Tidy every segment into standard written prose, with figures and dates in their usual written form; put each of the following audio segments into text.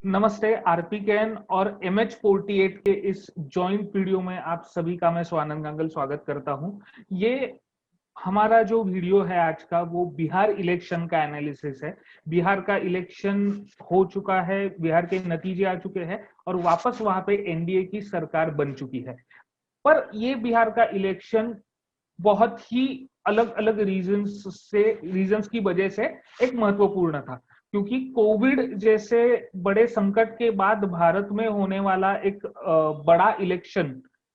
नमस्ते। आरपीकेएन और MH48 के इस जॉइंट वीडियो में आप सभी का मैं स्वानंद गंगल स्वागत करता हूं। ये हमारा जो वीडियो है आज का, वो बिहार इलेक्शन का एनालिसिस है। बिहार का इलेक्शन हो चुका है, बिहार के नतीजे आ चुके हैं और वापस वहां पे एनडीए की सरकार बन चुकी है। पर ये बिहार का इलेक्शन बहुत ही अलग अलग रीजंस की वजह से एक महत्वपूर्ण था, क्योंकि कोविड जैसे बड़े संकट के बाद भारत में होने वाला एक बड़ा इलेक्शन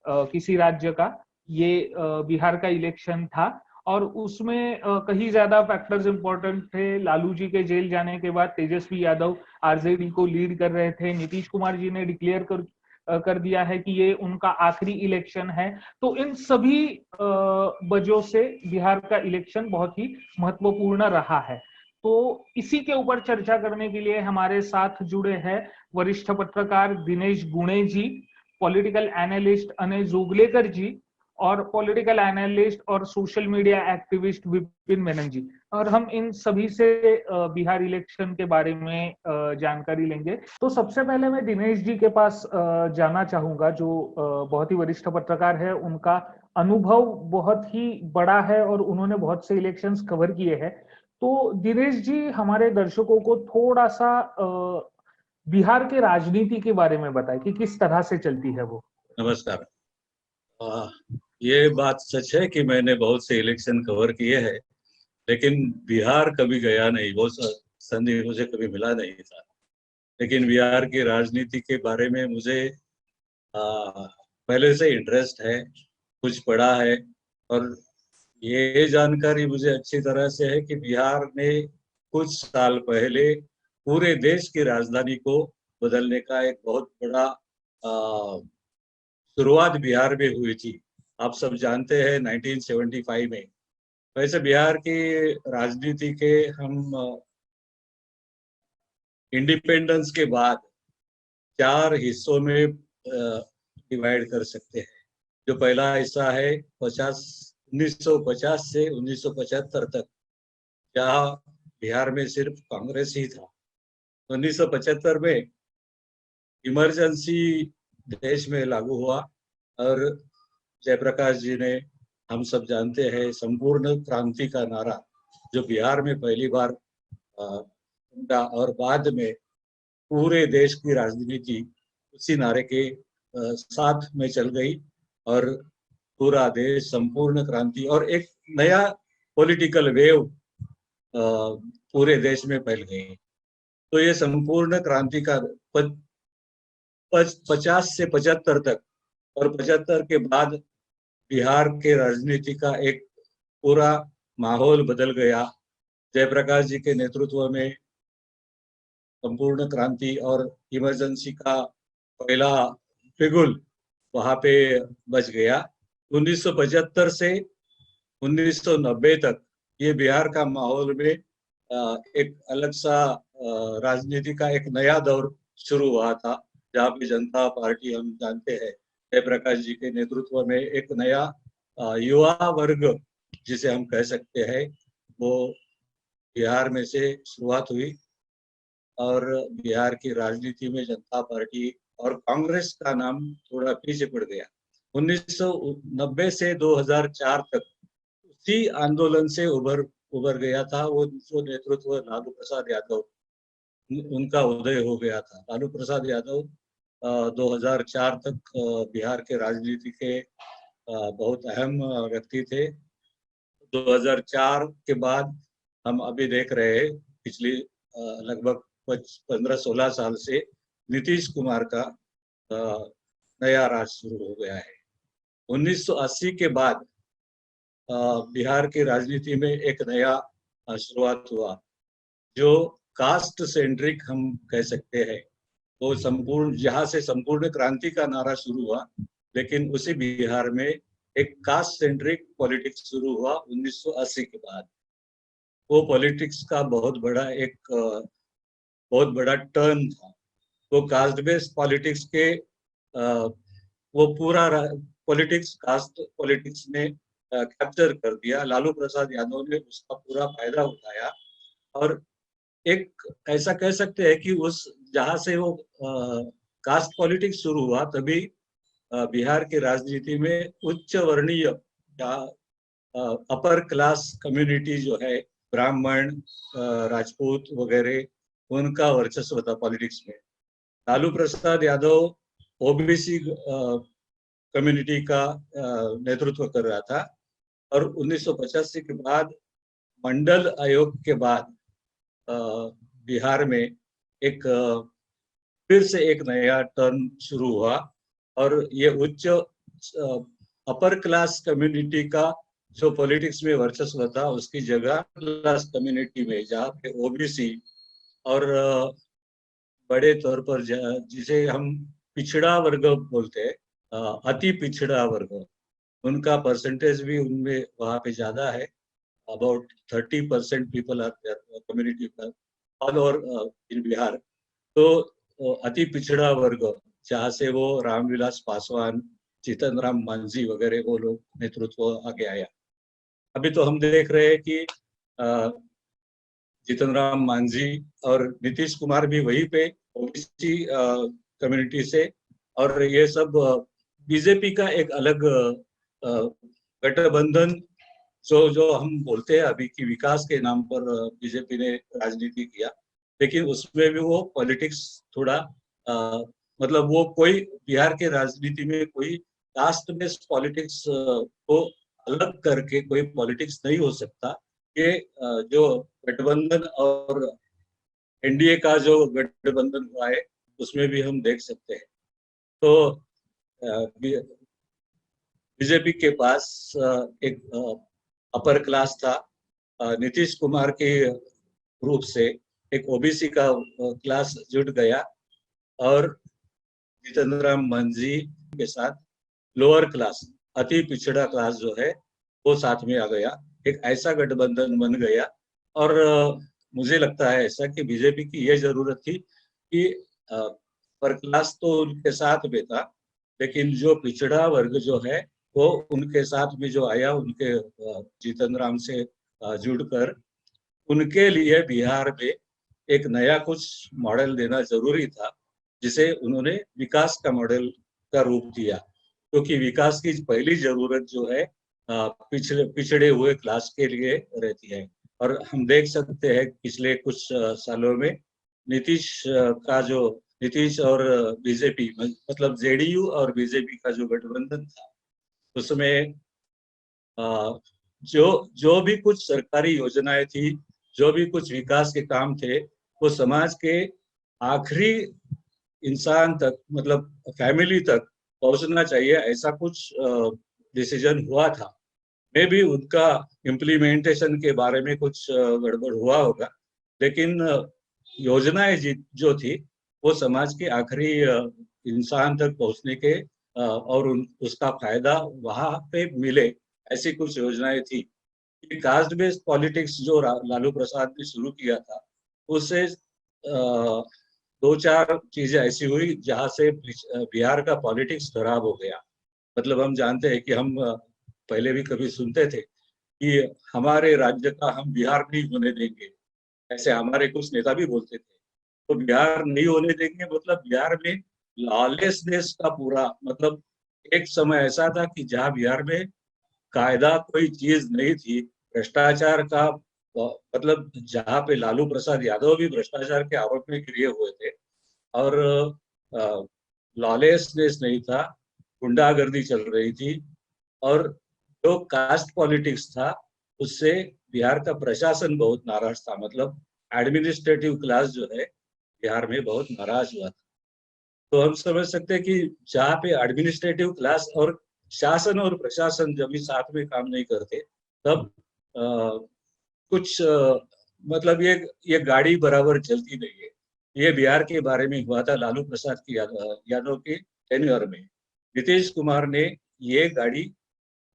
किसी राज्य का, ये बिहार का इलेक्शन था। और उसमें कहीं ज्यादा फैक्टर्स इंपॉर्टेंट थे। लालू जी के जेल जाने के बाद तेजस्वी यादव आरजेडी को लीड कर रहे थे। नीतीश कुमार जी ने डिक्लेयर कर दिया है कि ये उनका आखिरी इलेक्शन है। तो इन सभी वजहों से बिहार का इलेक्शन बहुत ही महत्वपूर्ण रहा है। तो इसी के ऊपर चर्चा करने के लिए हमारे साथ जुड़े हैं वरिष्ठ पत्रकार दिनेश गुणे जी, पॉलिटिकल एनालिस्ट अनय जोगलेकर जी और पॉलिटिकल एनालिस्ट और social media activist Vipin Menon ji. और हम इन सभी से बिहार इलेक्शन के बारे में जानकारी लेंगे। तो सबसे पहले मैं दिनेश जी के पास जाना चाहूंगा, जो बहुत ही वरिष्ठ पत्रकार है। उनका अनुभव बहुत ही बड़ा है और उन्होंने बहुत से इलेक्शंस कवर किए हैं। तो दिनेश जी, हमारे दर्शकों को थोड़ा सा बिहार के राजनीति के बारे में बताएं कि किस तरह से चलती है वो। नमस्कार। ये बात सच है कि मैंने बहुत से इलेक्शन कवर किए हैं, लेकिन बिहार कभी गया नहीं, वो संधि मुझे कभी मिला नहीं था। लेकिन बिहार की राजनीति के बारे में मुझे पहले से इंटरेस्ट है, कुछ पढ़ा है और ये जानकारी मुझे अच्छी तरह से है कि बिहार ने कुछ साल पहले पूरे देश की राजधानी को बदलने का एक बहुत बड़ा शुरुआत बिहार में हुई थी। आप सब जानते हैं 1975 में। वैसे बिहार की राजनीति के हम इंडिपेंडेंस के बाद 4 हिस्सों में डिवाइड कर सकते हैं। जो पहला हिस्सा है 1950 से 1975 तक, जहाँ बिहार में सिर्फ कांग्रेस ही था। 1975 में इमरजेंसी देश में लागू हुआ और जयप्रकाश जी ने, हम सब जानते हैं, संपूर्ण क्रांति का नारा जो बिहार में पहली बार उनका, और बाद में पूरे देश की राजनीति उसी नारे के साथ में चल गई और पूरा देश संपूर्ण क्रांति और एक नया पॉलिटिकल वेव पूरे देश में फैल गई। तो ये संपूर्ण क्रांति का 50 से 75 तक, और 75 के बाद बिहार के राजनीति का एक पूरा माहौल बदल गया। जयप्रकाश जी के नेतृत्व में संपूर्ण क्रांति और इमरजेंसी का पहला बिगुल वहां पे बच गया। 1975 से 1990 तक ये बिहार का माहौल में एक अलग सा राजनीति का एक नया दौर शुरू हुआ था, जहाँ पे जनता पार्टी, हम जानते हैं, जयप्रकाश जी के नेतृत्व में एक नया युवा वर्ग जिसे हम कह सकते हैं, वो बिहार में से शुरुआत हुई। और बिहार की राजनीति में जनता पार्टी और कांग्रेस का नाम थोड़ा पीछे पड़ गया। 1990 से 2004 तक उसी आंदोलन से उभर गया था वो नेतृत्व लालू प्रसाद यादव, उनका उदय हो गया था। लालू प्रसाद यादव 2004 तक बिहार के राजनीति के बहुत अहम व्यक्ति थे। 2004 के बाद हम अभी देख रहे हैं, पिछली लगभग 15-16 साल से नीतीश कुमार का नया राज शुरू हो गया है। 1980 के बाद बिहार की राजनीति में एक नया शुरुआत हुआ, जो कास्ट सेंट्रिक हम कह सकते हैं। वो संपूर्ण, जहाँ से संपूर्ण क्रांति का नारा शुरू हुआ, लेकिन उसी बिहार में एक कास्ट सेंट्रिक पॉलिटिक्स शुरू हुआ 1980 के बाद। वो पॉलिटिक्स का बहुत बड़ा टर्न था। वो कास्ट बेस्ड पॉलिटिक्स के वो पूरा पॉलिटिक्स, कास्ट पॉलिटिक्स ने कैप्चर कर दिया। लालू प्रसाद यादव ने उसका पूरा फायदा उठाया और एक ऐसा कह सकते हैं कि उस जहाँ से वो कास्ट पॉलिटिक्स शुरू हुआ, तभी बिहार की राजनीति में उच्च वर्णीय या अपर क्लास कम्युनिटी जो है, ब्राह्मण, राजपूत वगैरह, उनका वर्चस्व था पॉलिटिक्स में। लालू प्रसाद यादव ओबीसी कम्युनिटी का नेतृत्व कर रहा था, और 1985 के बाद मंडल आयोग के बाद बिहार में एक फिर से एक नया टर्न शुरू हुआ, और ये उच्च अपर क्लास कम्युनिटी का जो पॉलिटिक्स में वर्चस्व था, उसकी जगह क्लास कम्युनिटी में, जहाँ पे ओबीसी और बड़े तौर पर जिसे हम पिछड़ा वर्ग बोलते हैं, अति पिछड़ा वर्ग, उनका परसेंटेज भी उनमें वहाँ पे ज्यादा है। About 30% people are community all over in Bihar. तो अति पिछड़ा वर्ग, जहाँ से वो रामविलास पासवान, जीतन राम मांझी वगैरह वो लोग नेतृत्व आगे आया। अभी तो हम देख रहे हैं कि जीतन राम मांझी और नीतीश कुमार भी वहीं पे ओबीसी कम्युनिटी से, और ये सब बीजेपी का एक अलग गठबंधन, जो जो हम बोलते हैं अभी कि विकास के नाम पर बीजेपी ने राजनीति किया, लेकिन उसमें भी वो पॉलिटिक्स थोड़ा मतलब वो कोई बिहार के राजनीति में कोई कास्ट बेस्ड पॉलिटिक्स को अलग करके कोई पॉलिटिक्स नहीं हो सकता। ये जो गठबंधन और एनडीए का जो गठबंधन हुआ है, उसमें भी हम देख सकते हैं। तो बीजेपी के पास एक अपर क्लास था, नीतीश कुमार के रूप से एक ओबीसी का क्लास जुट गया, और जीतन राम मांझी के साथ लोअर क्लास, अति पिछड़ा क्लास जो है, वो साथ में आ गया। एक ऐसा गठबंधन बन गया, और मुझे लगता है ऐसा कि बीजेपी की ये जरूरत थी कि अपर क्लास तो उनके साथ में था, लेकिन जो पिछड़ा वर्ग जो है वो उनके साथ में जो आया, उनके जीतन राम से जुड़कर, उनके लिए बिहार में एक नया कुछ मॉडल देना जरूरी था, जिसे उन्होंने विकास का मॉडल का रूप दिया। क्योंकि विकास की पहली जरूरत जो है पिछड़े हुए क्लास के लिए रहती है। और हम देख सकते हैं पिछले कुछ सालों में नीतीश और बीजेपी, मतलब जेडीयू और बीजेपी का जो गठबंधन था, उसमें जो भी कुछ सरकारी योजनाएं थी, जो भी कुछ विकास के काम थे, वो समाज के आखिरी इंसान तक, मतलब फैमिली तक पहुंचना चाहिए, ऐसा कुछ डिसीजन हुआ था। मे भी उनका इम्प्लीमेंटेशन के बारे में कुछ गड़बड़ हुआ होगा, लेकिन योजनाएं जो थी वो समाज के आखिरी इंसान तक पहुंचने के और उसका फायदा वहां पे मिले, ऐसी कुछ योजनाएं थी। कास्ट बेस्ड पॉलिटिक्स जो लालू प्रसाद ने शुरू किया था, उससे दो चार चीजें ऐसी हुई जहां से बिहार का पॉलिटिक्स खराब हो गया। मतलब हम जानते हैं कि हम पहले भी कभी सुनते थे कि हमारे राज्य का हम बिहार नहीं होने देंगे, ऐसे हमारे कुछ नेता भी बोलते थे। तो बिहार नहीं होने देंगे मतलब बिहार में लॉलेसनेस का पूरा, मतलब एक समय ऐसा था कि जहाँ बिहार में कायदा कोई चीज नहीं थी, भ्रष्टाचार का मतलब जहाँ पे लालू प्रसाद यादव भी भ्रष्टाचार के आरोप में घिरे हुए थे, और लॉलेसनेस नहीं था, गुंडागर्दी चल रही थी, और जो कास्ट पॉलिटिक्स था उससे बिहार का प्रशासन बहुत नाराज था। मतलब एडमिनिस्ट्रेटिव क्लास जो है बिहार में बहुत नाराज हुआ था। तो हम समझ सकते हैं कि जहाँ पे एडमिनिस्ट्रेटिव क्लास और शासन और प्रशासन जब भी साथ में काम नहीं करते, तब कुछ मतलब ये गाड़ी बराबर चलती नहीं है। ये बिहार के बारे में हुआ था लालू प्रसाद की यादव के टेन्योर में। नीतीश कुमार ने ये गाड़ी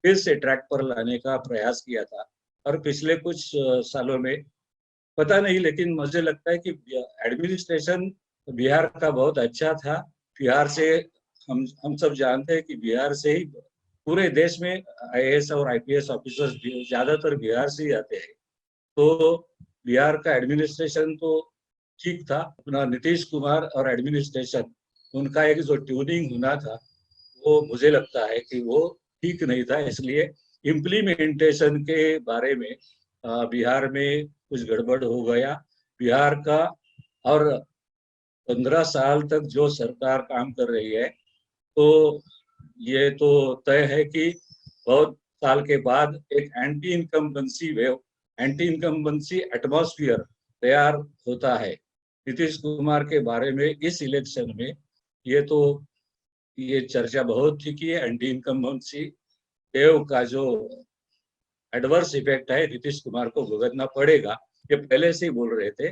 फिर से ट्रैक पर लाने का प्रयास किया था, और पिछले कुछ सालों में पता नहीं, लेकिन मुझे लगता है कि एडमिनिस्ट्रेशन बिहार का बहुत अच्छा था। बिहार से हम सब जानते हैं कि बिहार से ही पूरे देश में आईएएस और आईपीएस ऑफिसर्स ज्यादातर बिहार से ही आते हैं। तो बिहार का एडमिनिस्ट्रेशन तो ठीक था। अपना नीतीश कुमार और एडमिनिस्ट्रेशन, उनका एक जो ट्यूनिंग होना था वो मुझे लगता है कि वो ठीक नहीं था। इसलिए इम्प्लीमेंटेशन के बारे में बिहार में कुछ गड़बड़ हो गया। बिहार का और 15 साल तक जो सरकार काम कर रही है, तो ये तो तय है कि बहुत साल के बाद एक anti incumbency wave, anti incumbency atmosphere तैयार होता है। नीतीश कुमार के बारे में इस इलेक्शन में ये चर्चा बहुत थी कि एंटी इनकम्बेंसी वेव का जो एडवर्स इफेक्ट है नीतीश कुमार को भुगतना पड़ेगा, ये पहले से ही बोल रहे थे।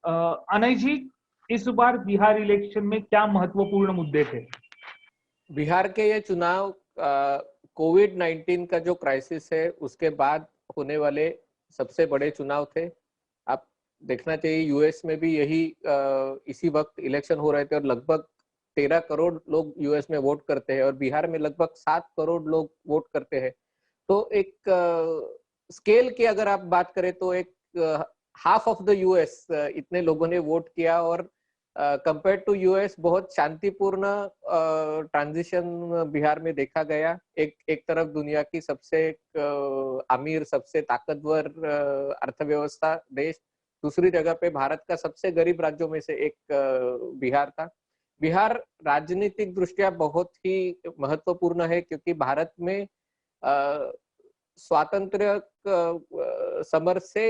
अनय जी, इस बार बिहार इलेक्शन में क्या महत्वपूर्ण मुद्दे थे? बिहार के ये चुनाव कोविड-19 का जो क्राइसिस है उसके बाद होने वाले सबसे बड़े चुनाव थे। आप देखना चाहिए यूएस में भी यही इसी वक्त इलेक्शन हो रहे थे और लगभग 13 करोड़ लोग यूएस में वोट करते हैं और बिहार में लगभग 7 करोड़ लोग वोट करते हैं। तो एक स्केल की अगर आप बात करें तो एक हाफ ऑफ द यूएस इतने लोगों ने वोट किया और कंपेयर टू यूएस बहुत शांतिपूर्ण ट्रांजिशन बिहार में देखा गया। एक तरफ दुनिया की सबसे अमीर, सबसे ताकतवर अर्थव्यवस्था देश, दूसरी जगह पे भारत का सबसे गरीब राज्यों में से एक बिहार था। बिहार राजनीतिक दृष्टिया बहुत ही महत्वपूर्ण है क्योंकि भारत में स्वातंत्र्य समर से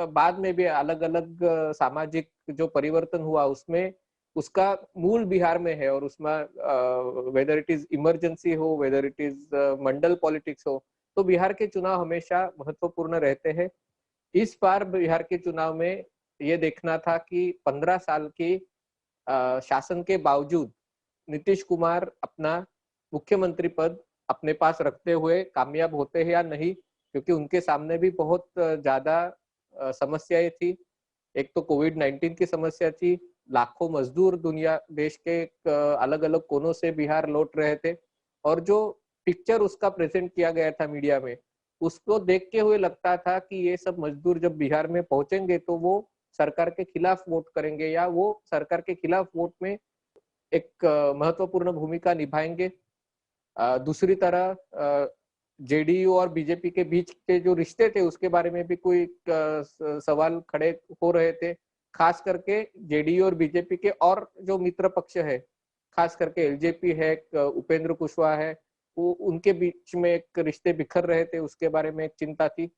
बाद में भी अलग अलग सामाजिक जो परिवर्तन हुआ उसमें उसका मूल बिहार में है और उसमें वेदर इट इज इमरजेंसी हो, whether it is Mandal politics हो, तो बिहार के चुनाव हमेशा महत्वपूर्ण रहते हैं। इस बार बिहार के चुनाव में ये देखना था कि 15 साल की शासन के बावजूद नीतीश कुमार अपना मुख्यमंत्री पद अपने पास रखते हुए कामयाब होते हैं या नहीं, क्योंकि उनके सामने भी बहुत ज्यादा समस्याएं थी। एक तो कोविड-19 की समस्या थी, लाखों मजदूर दुनिया देश के अलग अलग कोनों से बिहार लौट रहे थे और जो पिक्चर उसका प्रेजेंट किया गया था मीडिया में, उसको देख के हुए लगता था कि ये सब मजदूर जब बिहार में पहुंचेंगे तो वो सरकार के खिलाफ वोट करेंगे या वो सरकार के खिलाफ वोट में एक महत्वपूर्ण भूमिका निभाएंगे। दूसरी तरह जेडीयू और बीजेपी के बीच के जो रिश्ते थे उसके बारे में भी कोई सवाल खड़े हो रहे थे, खास करके जेडीयू और बीजेपी के और जो मित्र पक्ष है, खास करके एलजेपी है, उपेंद्र कुशवाहा है, वो उनके बीच में एक रिश्ते बिखर रहे थे, उसके बारे में एक चिंता थी।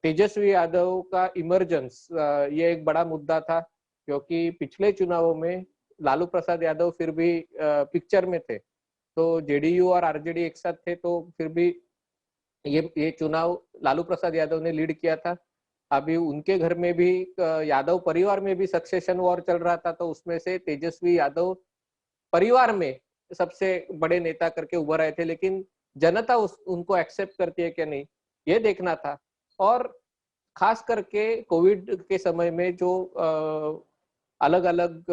तेजस्वी यादव का इमरजेंस ये एक बड़ा मुद्दा था क्योंकि पिछले चुनावों में लालू प्रसाद यादव फिर भी पिक्चर में थे, तो जेडीयू और आरजेडी एक साथ थे, तो फिर भी ये चुनाव लालू प्रसाद यादव ने लीड किया था। अभी उनके घर में भी यादव परिवार में भी सक्सेशन वॉर चल रहा था, तो उसमें से तेजस्वी यादव परिवार में सबसे बड़े नेता करके उभर आए थे, लेकिन जनता उनको एक्सेप्ट करती है क्या नहीं, ये देखना था। और खास करके कोविड के समय में जो अलग अलग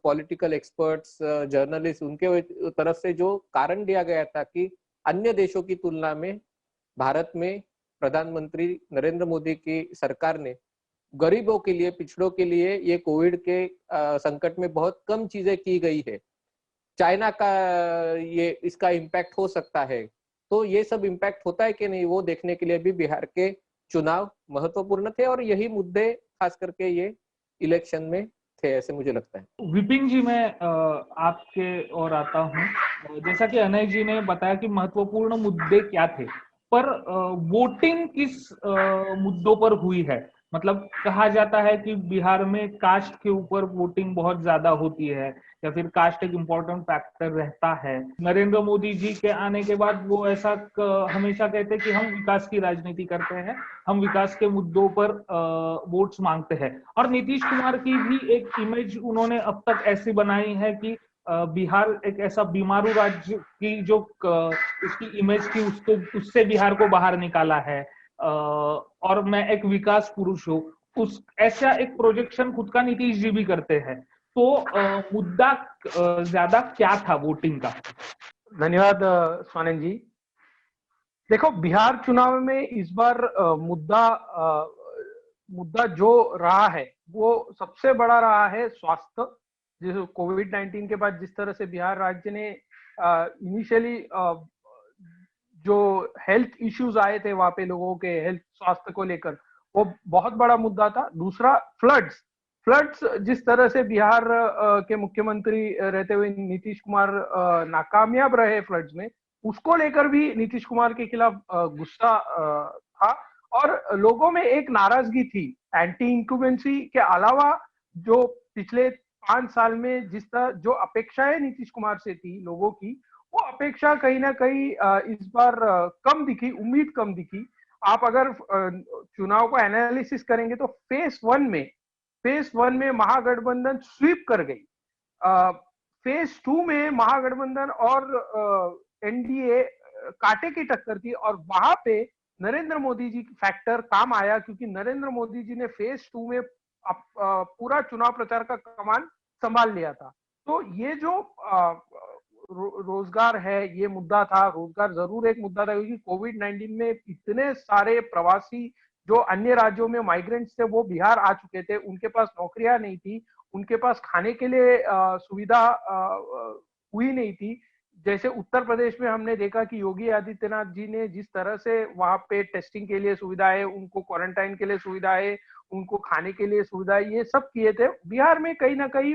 पॉलिटिकल एक्सपर्ट्स, जर्नलिस्ट, उनके तरफ से जो कारण दिया गया था कि अन्य देशों की तुलना में भारत में प्रधानमंत्री नरेंद्र मोदी की सरकार ने गरीबों के लिए, पिछड़ों के लिए ये कोविड के संकट में बहुत कम चीजें की गई है। चाइना का ये इसका इम्पैक्ट हो सकता है, तो ये सब इम्पैक्ट होता है कि नहीं वो देखने के लिए भी बिहार के चुनाव महत्वपूर्ण थे और यही मुद्दे खास करके ये इलेक्शन में थे, ऐसे मुझे लगता है। विपिन जी, मैं आपके और आता हूँ। जैसा कि अनय जी ने बताया कि महत्वपूर्ण मुद्दे क्या थे, पर वोटिंग किस मुद्दों पर हुई है? मतलब कहा जाता है कि बिहार में कास्ट के ऊपर वोटिंग बहुत ज्यादा होती है या फिर कास्ट एक इम्पोर्टेंट फैक्टर रहता है। नरेंद्र मोदी जी के आने के बाद वो ऐसा हमेशा कहते हैं कि हम विकास की राजनीति करते हैं, हम विकास के मुद्दों पर वोट्स मांगते हैं। और नीतीश कुमार की भी एक इमेज उन्होंने अब तक ऐसी बनाई है कि बिहार एक ऐसा बीमारू राज्य की जो उसकी इमेज थी, उससे बिहार को बाहर निकाला है और मैं एक विकास पुरुष हूँ, उस ऐसा एक प्रोजेक्शन खुद का नीतीश जी भी करते हैं। तो मुद्दा ज्यादा क्या था वोटिंग का? धन्यवाद स्वानंद जी। देखो, बिहार चुनाव में इस बार मुद्दा जो रहा है वो सबसे बड़ा रहा है स्वास्थ्य। जिस कोविड-19 के बाद जिस तरह से बिहार राज्य ने इनिशियली जो हेल्थ इश्यूज आए थे वहां पे लोगों के हेल्थ स्वास्थ्य को लेकर, वो बहुत बड़ा मुद्दा था। दूसरा फ्लड्स जिस तरह से बिहार के मुख्यमंत्री रहते हुए नीतीश कुमार नाकामयाब रहे फ्लड्स में, उसको लेकर भी नीतीश कुमार के खिलाफ गुस्सा था और लोगों में एक नाराजगी थी। एंटी इंक्यूबेंसी के अलावा जो पिछले 5 साल में जिस तरह जो अपेक्षाएं नीतीश कुमार से थी लोगों की, वो अपेक्षा कहीं ना कहीं इस बार कम दिखी, उम्मीद कम दिखी। आप अगर चुनाव को एनालिसिस करेंगे तो फेस वन में महागठबंधन स्वीप कर गई। फेज 2 में महागठबंधन और एनडीए कांटे की टक्कर थी और वहां पे नरेंद्र मोदी जी फैक्टर काम आया, क्योंकि नरेंद्र मोदी जी ने फेज 2 में पूरा चुनाव प्रचार का कमान संभाल लिया था। तो ये जो रोजगार है, ये मुद्दा था। रोजगार जरूर एक मुद्दा था, क्योंकि कोविड-19 में इतने सारे प्रवासी जो अन्य राज्यों में माइग्रेंट्स थे वो बिहार आ चुके थे, उनके पास नौकरियां नहीं थी, उनके पास खाने के लिए सुविधा हुई नहीं थी। जैसे उत्तर प्रदेश में हमने देखा कि योगी आदित्यनाथ जी ने जिस तरह से वहां पे टेस्टिंग के लिए सुविधाएं, उनको क्वारंटाइन के लिए सुविधाएं, उनको खाने के लिए सुविधाएं, ये सब किए थे। बिहार में कहीं ना कहीं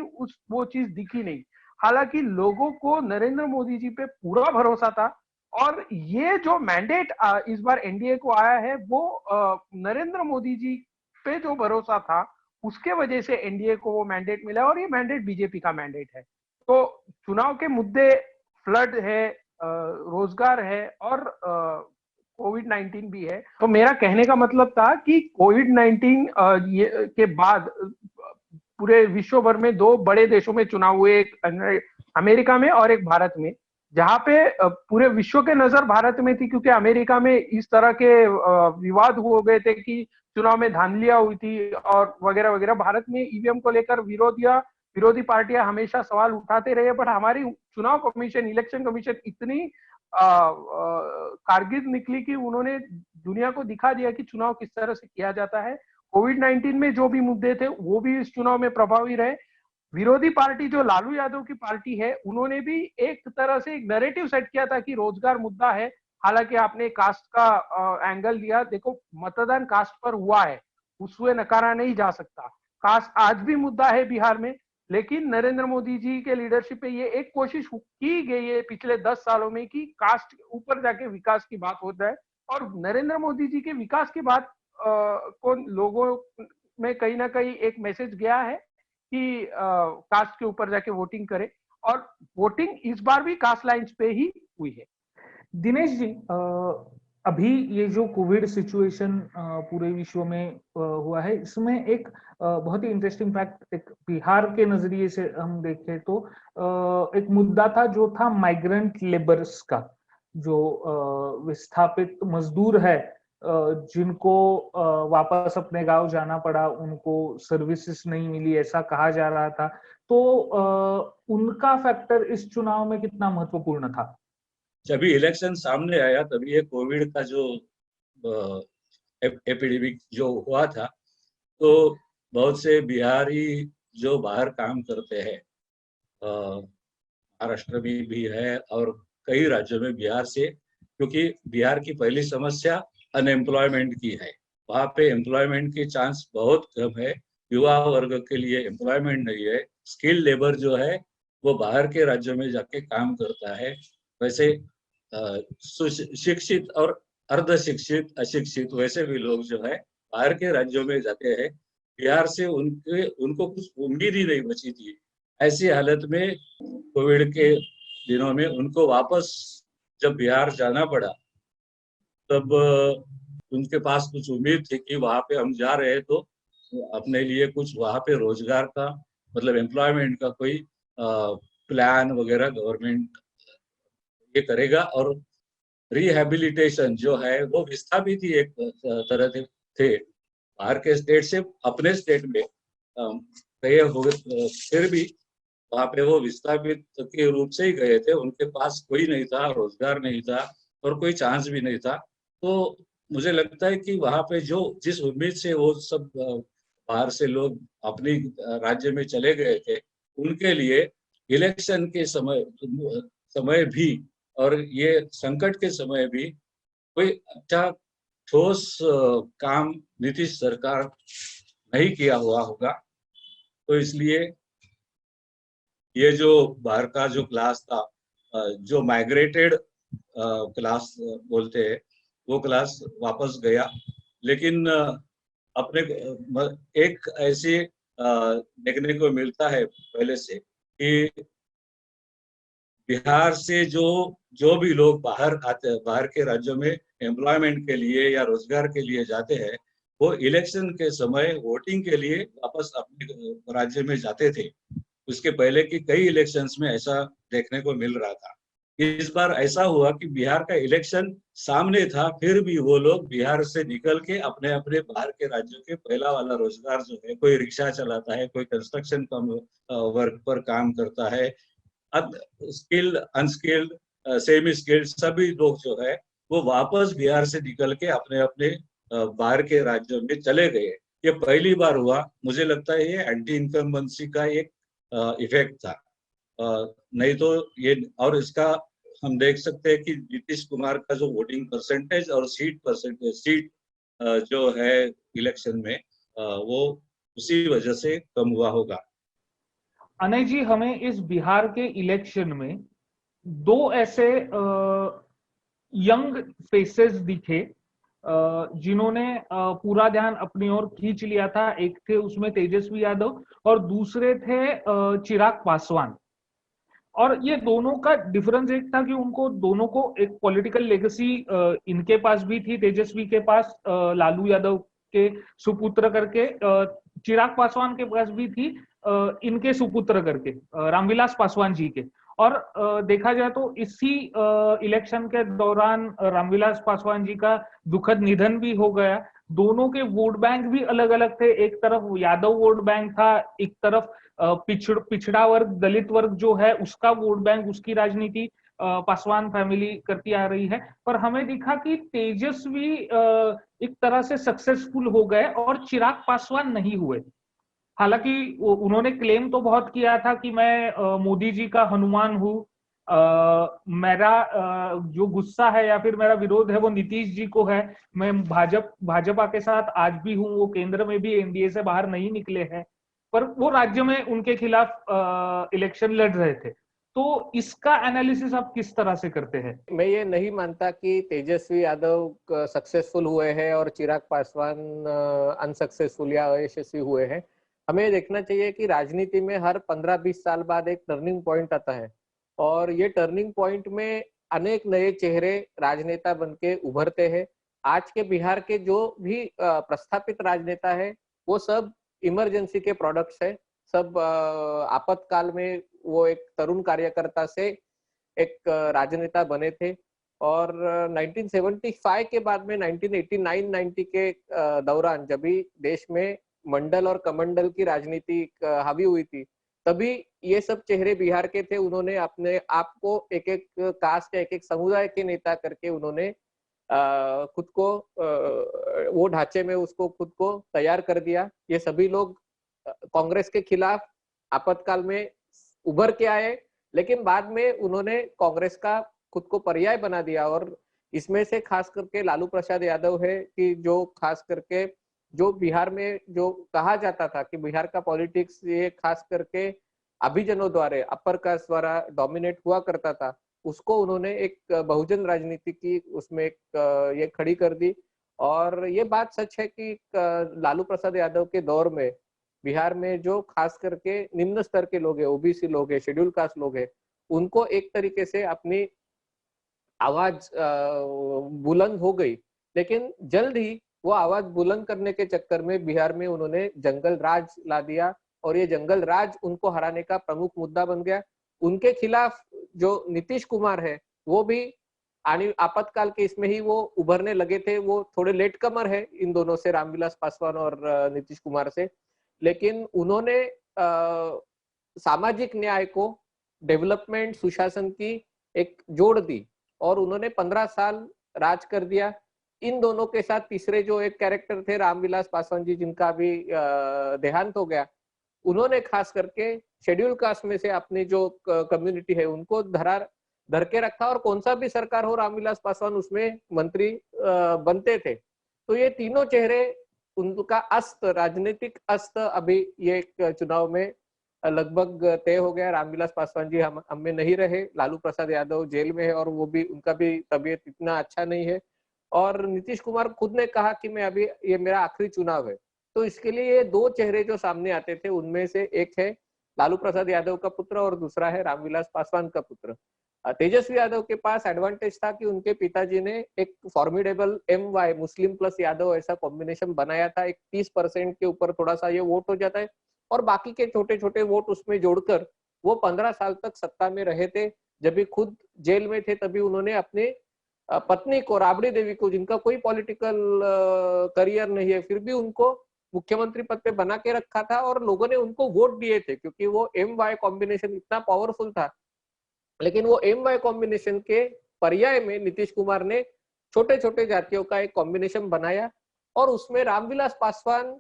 वो चीज दिखी नहीं। हालांकि लोगों को नरेंद्र मोदी जी पे पूरा भरोसा था और ये जो मैंडेट इस बार एनडीए को आया है, वो नरेंद्र मोदी जी पे जो भरोसा था उसके वजह से एनडीए को वो मैंडेट मिला और ये मैंडेट बीजेपी का मैंडेट है। तो चुनाव के मुद्दे फ्लड है, रोजगार है और कोविड-19 भी है। तो मेरा कहने का मतलब था कि कोविड-19 के बाद पूरे विश्व भर में 2 बड़े देशों में चुनाव हुए, एक अमेरिका में और एक भारत में, जहां पे पूरे विश्व के नजर भारत में थी, क्योंकि अमेरिका में इस तरह के विवाद हो गए थे कि चुनाव में धांधलियां हुई थी और वगैरह वगैरह। भारत में ईवीएम को लेकर विरोधी पार्टियां हमेशा सवाल उठाते रहे, बट हमारी चुनाव कमीशन, इलेक्शन कमीशन इतनी कारगिर्द निकली कि उन्होंने दुनिया को दिखा दिया कि चुनाव किस तरह से किया जाता है। कोविड-19 में जो भी मुद्दे थे वो भी इस चुनाव में प्रभावी रहे। विरोधी पार्टी जो लालू यादव की पार्टी है, उन्होंने भी एक तरह से एक नैरेटिव सेट किया था कि रोजगार मुद्दा है। हालांकि आपने कास्ट का एंगल दिया, देखो मतदान कास्ट पर हुआ है, उससे नकारा नहीं जा सकता। कास्ट आज भी मुद्दा है बिहार में, लेकिन नरेंद्र मोदी जी के लीडरशिप पे ये एक कोशिश की गई है पिछले 10 सालों में कि कास्ट के ऊपर जाके विकास की बात हो जाए। और नरेंद्र मोदी जी के विकास की बात को लोगों में कहीं ना कहीं एक मैसेज गया है कि कास्ट के ऊपर जाके वोटिंग करें, और वोटिंग इस बार भी कास्ट लाइंस पे ही हुई है। दिनेश जी, अभी ये जो कोविड सिचुएशन पूरे विश्व में हुआ है, इसमें एक बहुत ही इंटरेस्टिंग फैक्ट, एक बिहार के नजरिए से हम देखें तो एक मुद्दा था जो था माइग्रेंट लेबर्स का, जो विस्थापित मजदूर है, जिनको वापस अपने गांव जाना पड़ा, उनको सर्विसेज नहीं मिली, ऐसा कहा जा रहा था। तो उनका फैक्टर इस चुनाव में कितना महत्वपूर्ण था? जब इलेक्शन सामने आया तभी ये कोविड का जो एपिडेमिक जो हुआ था, तो बहुत से बिहारी जो बाहर काम करते हैं, महाराष्ट्र में भी है और कई राज्यों में बिहार से, क्योंकि बिहार की पहली समस्या अनएम्प्लॉयमेंट की है। वहाँ पे एम्प्लॉयमेंट की चांस बहुत कम है, युवा वर्ग के लिए एम्प्लॉयमेंट नहीं है। स्किल लेबर जो है वो बाहर के राज्यों में जाके काम करता है। वैसे शिक्षित और अर्धशिक्षित, अशिक्षित वैसे भी लोग जो है बाहर के राज्यों में जाते हैं। बिहार से उनको कुछ उम्मीद ही नहीं बची थी। ऐसी हालत में कोविड के दिनों में उनको वापस जब बिहार जाना पड़ा, तब उनके पास कुछ उम्मीद थी कि वहाँ पे हम जा रहे हैं तो अपने लिए कुछ वहाँ पे रोजगार का, मतलब एम्प्लॉयमेंट का कोई प्लान वगैरह गवर्नमेंट ये करेगा, और रिहेबिलिटेशन जो है वो विस्थापित ही एक तरह थे बाहर के स्टेट से अपने स्टेट में गए हो, फिर भी वहाँ पे वो विस्थापित के रूप से ही गए थे। उनके पास कोई नहीं था, रोजगार नहीं था और कोई चांस भी नहीं था। तो मुझे लगता है कि वहाँ पे जो जिस उम्मीद से वो सब बाहर से लोग अपनी राज्य में चले गए थे, उनके लिए इलेक्शन के समय भी और ये संकट के समय भी कोई अच्छा ठोस काम नीतीश सरकार नहीं किया हुआ होगा। तो इसलिए ये जो बाहर का जो क्लास था, जो माइग्रेटेड क्लास बोलते हैं, वो क्लास वापस गया। लेकिन अपने एक ऐसे देखने को मिलता है पहले से कि बिहार से जो भी लोग बाहर आते हैं, बाहर के राज्यों में एम्प्लॉयमेंट के लिए या रोजगार के लिए जाते हैं, वो इलेक्शन के समय वोटिंग के लिए वापस अपने राज्य में जाते थे। उसके पहले की कई इलेक्शंस में ऐसा देखने को मिल रहा था। इस बार ऐसा हुआ कि बिहार का इलेक्शन सामने था, फिर भी वो लोग बिहार से निकल के अपने अपने बाहर के राज्यों के पहला वाला रोजगार जो है, कोई रिक्शा चलाता है, कोई कंस्ट्रक्शन का वर्क पर काम करता है, स्किल्ड अनस्किल्ड सेमी स्किल्ड सभी लोग जो है वो वापस बिहार से निकल के अपने अपने बाहर के राज्यों में चले गए। ये पहली बार हुआ। मुझे लगता है ये एंटी इनकम्बेंसी का एक इफेक्ट था। नहीं तो ये, और इसका हम देख सकते हैं कि नीतीश कुमार का जो वोटिंग परसेंटेज और सीट जो है इलेक्शन में, वो उसी वजह से कम हुआ होगा। अनय जी, हमें इस बिहार के इलेक्शन में दो ऐसे यंग फेसेस दिखे जिन्होंने पूरा ध्यान अपनी ओर खींच लिया था। एक थे उसमें तेजस्वी यादव और दूसरे थे चिराग पासवान। और ये दोनों का डिफरेंस एक था कि उनको दोनों को एक पॉलिटिकल लेगेसी इनके पास भी थी। तेजस्वी के पास लालू यादव के सुपुत्र करके, चिराग पासवान के पास भी थी इनके सुपुत्र करके, रामविलास पासवान जी के। और देखा जाए तो इसी इलेक्शन के दौरान रामविलास पासवान जी का दुखद निधन भी हो गया। दोनों के वोट बैंक भी अलग अलग थे। एक तरफ यादव वोट बैंक था, एक तरफ पिछड़ा वर्ग, दलित वर्ग जो है उसका वोट बैंक, उसकी राजनीति पासवान फैमिली करती आ रही है। पर हमें दिखा कि तेजस्वी एक तरह से सक्सेसफुल हो गए और चिराग पासवान नहीं हुए। हालांकि उन्होंने क्लेम तो बहुत किया था कि मैं मोदी जी का हनुमान हूं, मेरा जो गुस्सा है या फिर मेरा विरोध है वो नीतीश जी को है, मैं भाजपा के साथ आज भी हूं, वो केंद्र में भी एनडीए से बाहर नहीं निकले हैं। पर वो राज्य में उनके खिलाफ इलेक्शन लड़ रहे थे। तो इसका एनालिसिस आप किस तरह से करते हैं? मैं ये नहीं मानता कि तेजस्वी यादव सक्सेसफुल हुए हैं और चिराग पासवान अनसक्सेसफुल या अयशस्वी हुए हैं। हमें देखना चाहिए कि राजनीति में हर 15-20 साल बाद एक टर्निंग पॉइंट आता है और ये टर्निंग पॉइंट में अनेक नए चेहरे राजनेता बनके उभरते हैं। आज के बिहार के जो भी प्रस्थापित राजनेता है वो सब इमरजेंसी के प्रोडक्ट्स है। सब आपातकाल में वो एक तरुण कार्यकर्ता से एक राजनेता बने थे और 1975 के बाद में 1989-90 के दौरान जब भी देश में मंडल और कमंडल की राजनीति हावी हुई थी, तभी ये सब चेहरे बिहार के थे। उन्होंने अपने आप को एक एक कास्ट या एक एक समुदाय के नेता करके उन्होंने खुद को वो ढांचे में उसको खुद को तैयार कर दिया। ये सभी लोग कांग्रेस के खिलाफ आपातकाल में उभर के आए, लेकिन बाद में उन्होंने कांग्रेस का खुद को पर्याय बना दिया। और इसमें से खास करके लालू प्रसाद यादव है कि जो खास करके जो बिहार में जो कहा जाता था कि बिहार का पॉलिटिक्स ये खास करके अभिजनों द्वारा, अपर कास्ट द्वारा डोमिनेट हुआ करता था, उसको उन्होंने एक बहुजन राजनीति की उसमें एक ये खड़ी कर दी। और ये बात सच है कि लालू प्रसाद यादव के दौर में बिहार में जो खास करके निम्न स्तर के लोग हैं, ओबीसी लोग हैं, शेड्यूल कास्ट लोग हैं, उनको एक तरीके से अपनी आवाज बुलंद हो गई। लेकिन जल्द ही वो आवाज बुलंद करने के चक्कर में बिहार में उन्होंने जंगल राज ला दिया और ये जंगल राज उनको हराने का प्रमुख मुद्दा बन गया। उनके खिलाफ जो नीतीश कुमार है वो भी आपातकाल के इसमें ही वो उभरने लगे थे। वो थोड़े लेट कमर है इन दोनों से, रामविलास पासवान और नीतीश कुमार से, लेकिन उन्होंने सामाजिक न्याय को, डेवलपमेंट, सुशासन की एक जोड़ दी और उन्होंने 15 साल राज कर दिया। इन दोनों के साथ तीसरे जो एक कैरेक्टर थे रामविलास पासवान जी, जिनका अभी देहांत हो गया, उन्होंने खास करके शेड्यूल कास्ट में से अपनी जो कम्युनिटी है उनको धर के रखा, और कौन सा भी सरकार हो रामविलास पासवान उसमें मंत्री बनते थे। तो ये तीनों चेहरे, उनका अस्त, राजनीतिक अस्त अभी ये चुनाव में लगभग तय हो गया। रामविलास पासवान जी हम में नहीं रहे, लालू प्रसाद यादव जेल में है और वो भी, उनका भी तबीयत इतना अच्छा नहीं है, और नीतीश कुमार खुद ने कहा कि मैं अभी, ये मेरा आखिरी चुनाव है। तो इसके लिए ये दो चेहरे जो सामने आते थे, उनमें से एक है लालू प्रसाद यादव का पुत्र और दूसरा है रामविलास पासवान का पुत्र। तेजस्वी यादव के पास एडवांटेज था कि उनके पिताजी ने एक formidable MY, Muslim plus Yadav, ऐसा कॉम्बिनेशन बनाया था। एक 30% के ऊपर थोड़ा सा ये वोट हो जाता है, और बाकी के छोटे छोटे वोट उसमें जोड़कर वो 15 साल तक सत्ता में रहे थे। जब भी खुद जेल में थे तभी उन्होंने अपने पत्नी को, राबड़ी देवी को, जिनका कोई पॉलिटिकल करियर नहीं है, फिर भी उनको मुख्यमंत्री पद पे बना के रखा था, और लोगों ने उनको वोट दिए थे क्योंकि वो MY कॉम्बिनेशन इतना पावरफुल था। लेकिन वो MY कॉम्बिनेशन के पर्याय में नीतीश कुमार ने छोटे छोटे जातियों का एक कॉम्बिनेशन बनाया, और उसमें रामविलास पासवान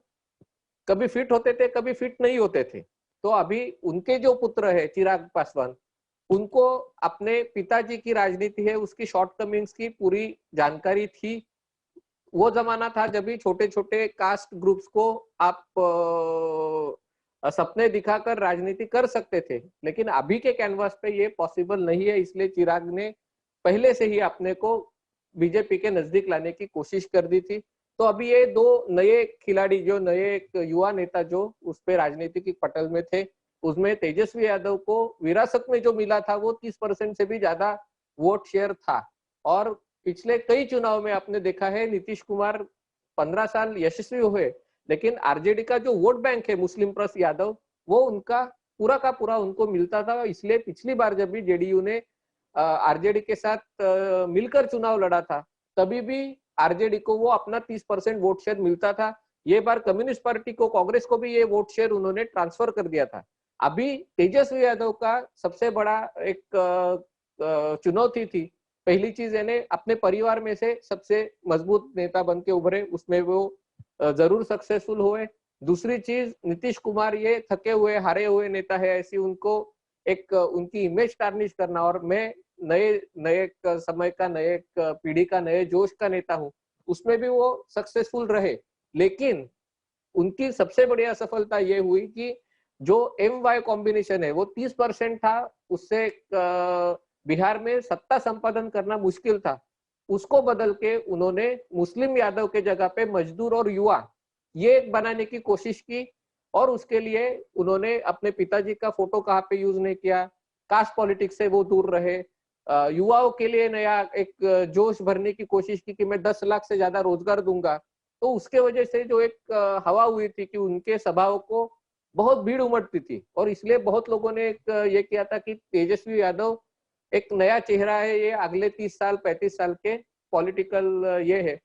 कभी फिट होते थे, कभी फिट नहीं होते थे। तो अभी उनके जो पुत्र है चिराग पासवान, उनको अपने पिताजी की राजनीति है उसकी शॉर्टकमिंग्स की पूरी जानकारी थी। वो जमाना था जब भी छोटे छोटे कास्ट ग्रुप्स को आप सपने दिखाकर राजनीति कर सकते थे, लेकिन अभी के कैनवास पे ये पॉसिबल नहीं है। इसलिए चिराग ने पहले से ही अपने को बीजेपी के नजदीक लाने की कोशिश कर दी थी। तो अभी ये दो नए खिलाड़ी, जो नए युवा नेता जो उस पे राजनीतिक पटल में थे, उसमें तेजस्वी यादव को विरासत में जो मिला था वो 30% से भी ज्यादा वोट शेयर था। और पिछले कई चुनाव में आपने देखा है नीतीश कुमार 15 साल यशस्वी हुए, लेकिन आरजेडी का जो वोट बैंक है मुस्लिम प्लस यादव, वो उनका पूरा का पूरा उनको मिलता था। इसलिए पिछली बार जब भी जेडीयू ने आरजेडी के साथ मिलकर चुनाव लड़ा था, तभी भी आरजेडी को वो अपना 30% वोट शेयर मिलता था। ये बार कम्युनिस्ट पार्टी को, कांग्रेस को भी ये वोट शेयर उन्होंने ट्रांसफर कर दिया था। अभी तेजस्वी यादव का सबसे बड़ा एक चुनौती थी। पहली चीज यानी अपने परिवार में से सबसे मजबूत नेता बन के उभरे, उसमें वो जरूर सक्सेसफुल हुए। दूसरी चीज, नीतीश कुमार ये थके हुए, हारे हुए नेता है, ऐसी उनको एक उनकी इमेज टार्निश करना, और मैं नए नए समय का, नए पीढ़ी का, नए जोश का नेता हूँ, उसमें भी वो सक्सेसफुल रहे। लेकिन उनकी सबसे बड़ी असफलता ये हुई कि जो MY कॉम्बिनेशन है वो 30% था, उससे बिहार में सत्ता संपादन करना मुश्किल था। उसको बदल के उन्होंने मुस्लिम यादव के जगह पे मजदूर और युवा ये बनाने की कोशिश की, और उसके लिए उन्होंने अपने पिताजी का फोटो कहाँ पे यूज नहीं किया, कास्ट पॉलिटिक्स से वो दूर रहे, युवाओं के लिए नया एक जोश भरने की कोशिश की कि मैं 10 लाख से ज्यादा रोजगार दूंगा। तो उसके वजह से जो एक हवा हुई थी कि उनके सभाओं को बहुत भीड़ उमड़ती थी, और इसलिए बहुत लोगों ने एक ये किया था कि तेजस्वी यादव एक नया चेहरा है, ये अगले 30 साल 35 साल के पॉलिटिकल ये है।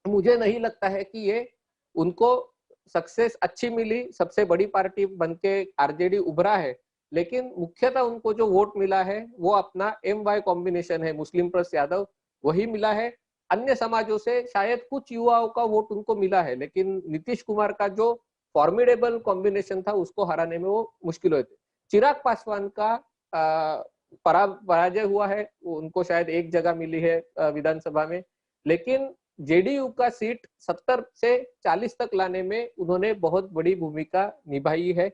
मुझे नहीं लगता है कि ये उनको सक्सेस अच्छी मिली, सबसे बड़ी पार्टी बनके आरजेडी उभरा है, लेकिन मुख्यतः उनको जो वोट मिला है वो अपना MY कॉम्बिनेशन है, मुस्लिम प्लस यादव, वही मिला है। अन्य समाजों से शायद कुछ युवाओं का वोट उनको मिला है, लेकिन नीतीश कुमार का जो फॉर्मिडेबल कॉम्बिनेशन था उसको हराने में वो मुश्किल हुए थे। चिराग पासवान का पराजय हुआ है, उनको शायद एक जगह मिली है विधानसभा में, लेकिन जेडीयू का सीट 70 से 40 तक लाने में उन्होंने बहुत बड़ी भूमिका निभाई है।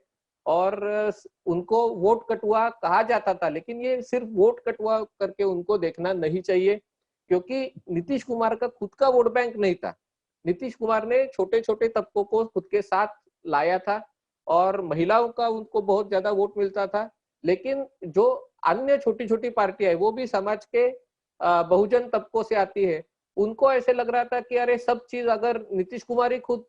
और उनको वोट कटुआ कहा जाता था, लेकिन ये सिर्फ वोट कटुआ करके उनको देखना नहीं चाहिए, क्योंकि नीतीश कुमार का खुद का वोट बैंक नहीं था। नीतीश कुमार ने छोटे छोटे तबकों को खुद के साथ लाया था, और महिलाओं का उनको बहुत ज्यादा वोट मिलता था। लेकिन जो अन्य छोटी छोटी पार्टियां है वो भी समाज के बहुजन तबकों से आती है, उनको ऐसे लग रहा था कि अरे सब चीज अगर नीतीश कुमार ही खुद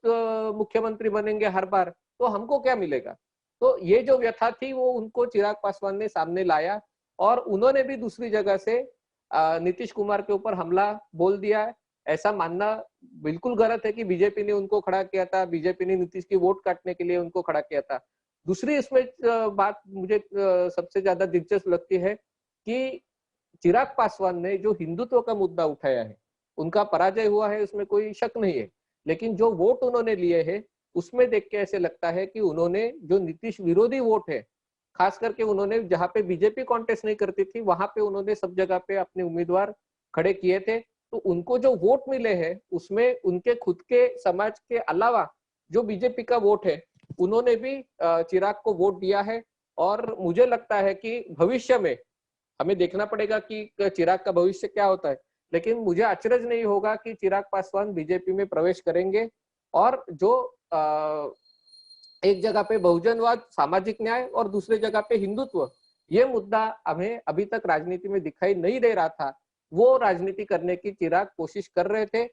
मुख्यमंत्री बनेंगे हर बार तो हमको क्या मिलेगा। तो ये जो व्यथा थी वो उनको चिराग पासवान ने सामने लाया, और उन्होंने भी दूसरी जगह से नीतीश कुमार के ऊपर हमला बोल दिया है। ऐसा मानना बिल्कुल गलत है कि बीजेपी ने उनको खड़ा किया था, बीजेपी ने नीतीश की वोट काटने के लिए उनको खड़ा किया था। दूसरी इसमें बात मुझे सबसे ज्यादा दिलचस्प लगती है कि चिराग पासवान ने जो हिंदुत्व का मुद्दा उठाया है, उनका पराजय हुआ है, उसमें कोई शक नहीं है, लेकिन जो वोट उन्होंने लिए हैं उसमें देख के ऐसे लगता है कि उन्होंने जो नीतीश विरोधी वोट है, खास करके उन्होंने जहां पे बीजेपी कॉन्टेस्ट नहीं करती थी वहां पे उन्होंने सब जगह पे अपने उम्मीदवार खड़े किए थे, तो उनको जो वोट मिले हैं उसमें उनके खुद के समाज के अलावा जो बीजेपी का वोट है उन्होंने भी चिराग को वोट दिया है। और मुझे लगता है कि भविष्य में हमें देखना पड़ेगा कि चिराग का भविष्य क्या होता है, लेकिन मुझे अचरज नहीं होगा कि चिराग पासवान बीजेपी में प्रवेश करेंगे और जो एक जगह पे बहुजनवाद, सामाजिक न्याय और दूसरे जगह पे हिंदुत्व, ये मुद्दा हमें अभी तक राजनीति में दिखाई नहीं दे रहा था, वो राजनीति करने की चिराग कोशिश कर रहे थे।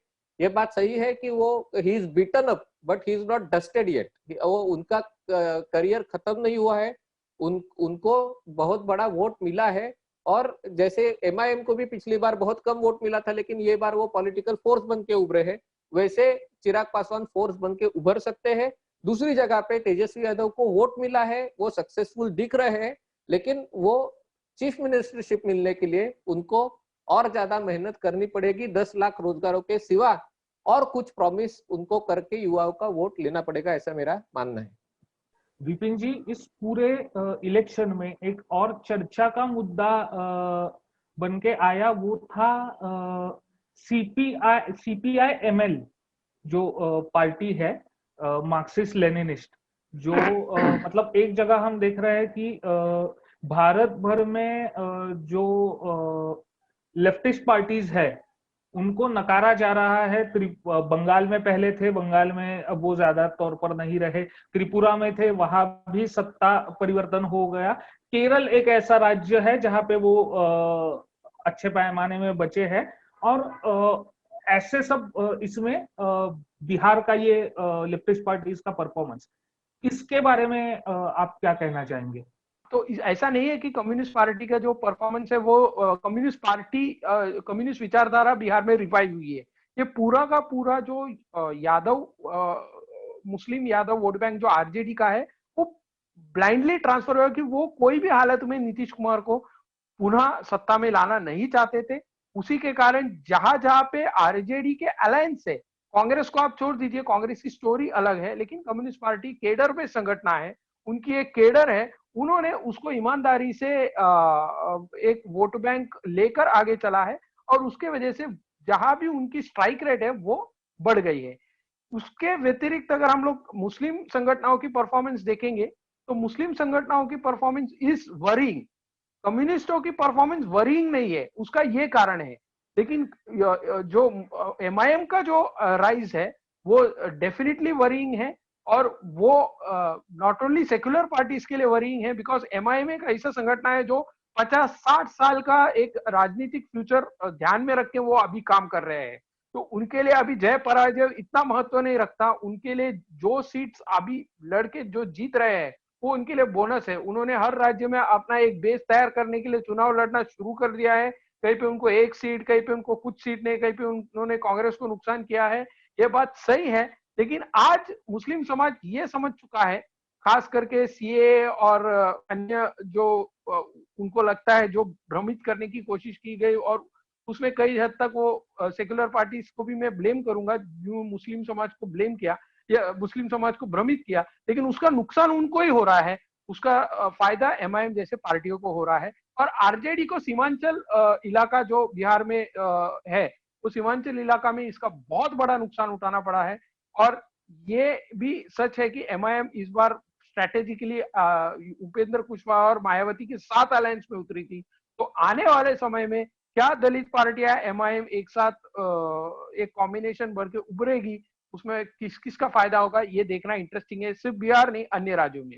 ये बात सही है कि वो he is beaten up but he is not dusted yet, वो उनका करियर खत्म नहीं हुआ है, उनको बहुत बड़ा वोट मिला है। और जैसे एमआईएम को भी पिछली बार बहुत कम वोट मिला था लेकिन ये बार वो पॉलिटिकल फोर्स बन के उभरे हैं, वैसे चिराग पासवान फोर्स बन के उभर सकते हैं। दूसरी जगह पे तेजस्वी यादव को वोट मिला है, वो सक्सेसफुल दिख रहे हैं, लेकिन वो चीफ मिनिस्टरशिप मिलने के लिए उनको और ज्यादा मेहनत करनी पड़ेगी। 10 लाख रोजगारों के सिवा और कुछ प्रॉमिस उनको करके युवाओं का वोट लेना पड़ेगा, ऐसा मेरा मानना है। विपिन जी, इस पूरे इलेक्शन में एक और चर्चा का मुद्दा बन के आया, वो था सीपीआई एमएल जो पार्टी है, मार्क्सिस्ट लेनिनिस्ट, जो मतलब एक जगह हम देख रहे हैं कि भारत भर में जो लेफ्टिस्ट पार्टीज है उनको नकारा जा रहा है। बंगाल में पहले थे, बंगाल में अब वो ज्यादा तौर पर नहीं रहे, त्रिपुरा में थे, वहां भी सत्ता परिवर्तन हो गया। केरल एक ऐसा राज्य है जहां पे वो अच्छे पैमाने में बचे हैं, और ऐसे सब इसमें बिहार का ये लेफ्टिस्ट पार्टीज का परफॉर्मेंस, इसके बारे में आप क्या कहना चाहेंगे? तो ऐसा नहीं है कि कम्युनिस्ट पार्टी का जो परफॉर्मेंस है वो कम्युनिस्ट पार्टी, कम्युनिस्ट विचारधारा बिहार में रिवाइव हुई है। ये पूरा का पूरा जो यादव मुस्लिम यादव वोट बैंक जो आरजेडी का है वो ब्लाइंडली ट्रांसफर हुआ कि वो कोई भी हालत में नीतीश कुमार को पुनः सत्ता में लाना नहीं चाहते थे। उसी के कारण जहां जहां पे आरजेडी के अलायंस है, कांग्रेस को आप छोड़ दीजिए, कांग्रेस की स्टोरी अलग है, लेकिन कम्युनिस्ट पार्टी केडर पे संगठन है, उनकी एक केडर है, उन्होंने उसको ईमानदारी से एक वोट बैंक लेकर आगे चला है और उसके वजह से जहां भी उनकी स्ट्राइक रेट है वो बढ़ गई है। उसके व्यतिरिक्त अगर हम लोग मुस्लिम संगठनों की परफॉर्मेंस देखेंगे तो मुस्लिम संगठनों की परफॉर्मेंस इज वरिंग, कम्युनिस्टों की परफॉर्मेंस वरिंग नहीं है, उसका ये कारण है। लेकिन जो एमआईएम का जो राइज है वो डेफिनेटली वरिंग है, और वो नॉट ओनली सेक्युलर पार्टीज के लिए वरिंग है, बिकॉज एमआईएम एक ऐसा संगठन है जो 50-60 साल का एक राजनीतिक फ्यूचर ध्यान में रख के वो अभी काम कर रहे हैं। तो उनके लिए अभी जय पराजय इतना महत्व नहीं रखता, उनके लिए जो सीट्स अभी लड़के जो जीत रहे हैं वो उनके लिए बोनस है। उन्होंने हर राज्य में अपना एक बेस तैयार करने के लिए चुनाव लड़ना शुरू कर दिया है। कहीं पे उनको एक सीट, कहीं पे उनको कुछ सीट नहीं, कहीं पे उन्होंने कांग्रेस को नुकसान किया है, ये बात सही है। लेकिन आज मुस्लिम समाज ये समझ चुका है, खास करके सीए और अन्य जो उनको लगता है जो भ्रमित करने की कोशिश की गई, और उसमें कई हद तक वो सेक्युलर पार्टीज को भी मैं ब्लेम करूंगा, जो मुस्लिम समाज को ब्लेम किया या मुस्लिम समाज को भ्रमित किया, लेकिन उसका नुकसान उनको ही हो रहा है, उसका फायदा एमआईएम जैसे पार्टियों को हो रहा है। और आरजेडी को सीमांचल इलाका जो बिहार में है, वो सीमांचल इलाका में इसका बहुत बड़ा नुकसान उठाना पड़ा है। और ये भी सच है कि एमआईएम इस बार स्ट्रेटेजिकली उपेंद्र कुशवाहा और मायावती के साथ अलायंस में उतरी थी। तो आने वाले समय में क्या दलित पार्टियां एमआईएम एक साथ एक कॉम्बिनेशन बन के उभरेगी, उसमें किसका फायदा होगा, ये देखना इंटरेस्टिंग है, सिर्फ बिहार नहीं अन्य राज्यों में।